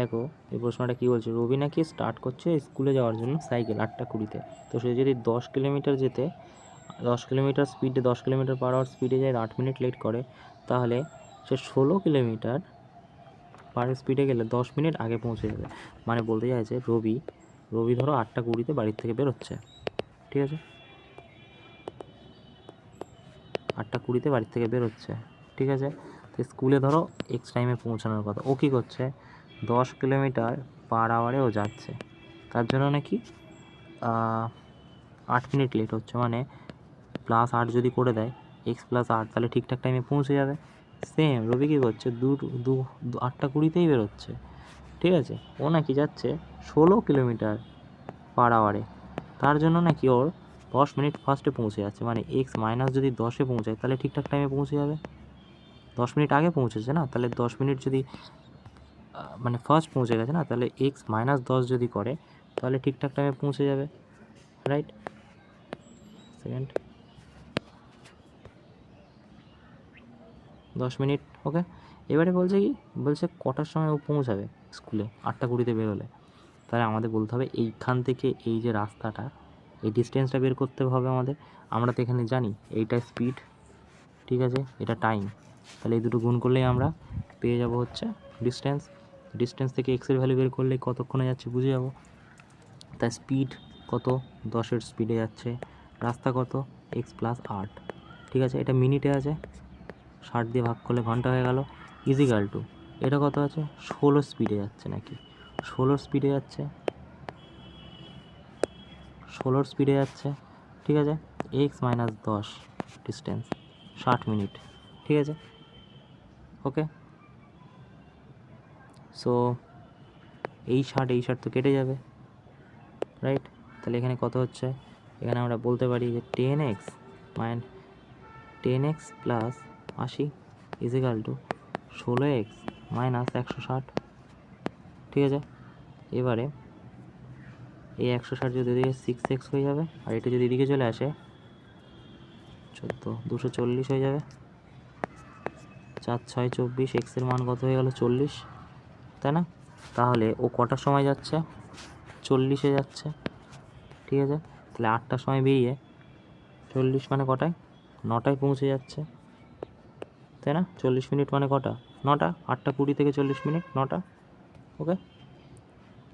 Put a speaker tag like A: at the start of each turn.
A: দেখো এই প্রশ্নটা কী বলছে, রবি নাকি স্টার্ট করছে স্কুলে যাওয়ার জন্য সাইকেল 8:20-তে। তো সে যদি 10 কিলোমিটার যেতে 10 কিলোমিটার স্পিডে 10 কিলোমিটার পার আওয়ার স্পিডে যায়, 8 মিনিট লেট করে, তাহলে সে 16 কিলোমিটার পার স্পিডে গেলে 10 মিনিট আগে পৌঁছে যাবে। মানে বলতে চাইছে রবি ধরো 8:20-তে বাড়ির থেকে বেরোচ্ছে, ঠিক আছে, 8:20-তে বাড়ির থেকে বেরোচ্ছে, ঠিক আছে। তো স্কুলে ধরো এক্স টাইমে পৌঁছানোর কথা, ও কী করছে 10 কিলোমিটার পার আওয়ারে ও যাচ্ছে, তার জন্য নাকি 8 মিনিট লেট হচ্ছে। মানে +8 যদি করে দেয় x+8, তাহলে ঠিকঠাক টাইমে পৌঁছে যাবে। সেম রবি কী করছে 8:20-তেই বেরোচ্ছে, ঠিক আছে, ও নাকি যাচ্ছে 16 কিলোমিটার পার আওয়ারে, তার জন্য নাকি ওর 10 মিনিট ফার্স্টে পৌঁছে যাচ্ছে। মানে x- যদি 10-এ পৌঁছায় তাহলে ঠিকঠাক টাইমে পৌঁছে যাবে। 10 মিনিট আগে পৌঁছেছে না, তাহলে 10 মিনিট যদি মানে ফার্স্ট পৌঁছে গেছে না, তাহলে x-10 যদি করে তাহলে ঠিকঠাক টাইমে পৌঁছে যাবে, রাইট। সেকেন্ড 10 মিনিট, ওকে। এবারে বলছে কি, বলছে কটার সময় ও পৌঁছাবে স্কুলে 8:20-তে বেরোলে। তাহলে আমাদের বলতে হবে এইখান থেকে এই যে রাস্তাটা, এই ডিস্টেন্সটা বের করতে হবে আমাদের। আমরা তো এখানে জানি এইটা স্পিড, ঠিক আছে, এটা টাইম, তাহলে এই দুটো গুণ করলেই আমরা পেয়ে যাব হচ্ছে ডিস্টেন্স থেকে এক্সের ভ্যালু বের করলে কতক্ষণে যাচ্ছে বুঝে যাব। তাই স্পিড কত, 10-এর স্পিডে যাচ্ছে, রাস্তা কত x+8, ঠিক আছে, এটা মিনিটে আছে, 60 দিয়ে ভাগ করলে ঘন্টা হয়ে গেল, ইজিক্যাল টু এটা কত আছে 16 স্পিডে যাচ্ছে, নাকি 16 স্পিডে যাচ্ছে, 16 স্পিডে যাচ্ছে, ঠিক আছে, x-10 ডিস্টেন্স 60 মিনিট, ঠিক আছে, ওকে। সো এই 60 তো কেটে যাবে, রাইট। তাহলে এখানে কত হচ্ছে, এখানে আমরা বলতে পারি যে 10x plus 80 is equal two 16x minus 160, ঠিক আছে। এবারে এই 160 যদি এদিকে 6x হয়ে যাবে, আর এটা যদি এদিকে চলে আসে 240 হয়ে যাবে, 4×6 24, এক্সের মান কত হয়ে গেল 40, তাই না। তাহলে ও কটার সময় যাচ্ছে 40-এ যাচ্ছে, ঠিক আছে। তাহলে 8টার সময় বেরিয়ে 40 মানে কটায় 9টায় পৌঁছে যাচ্ছে, তাই না। 40 মিনিট মানে কটা 9টা, 8:20 থেকে 40 মিনিট 9টা, ওকে।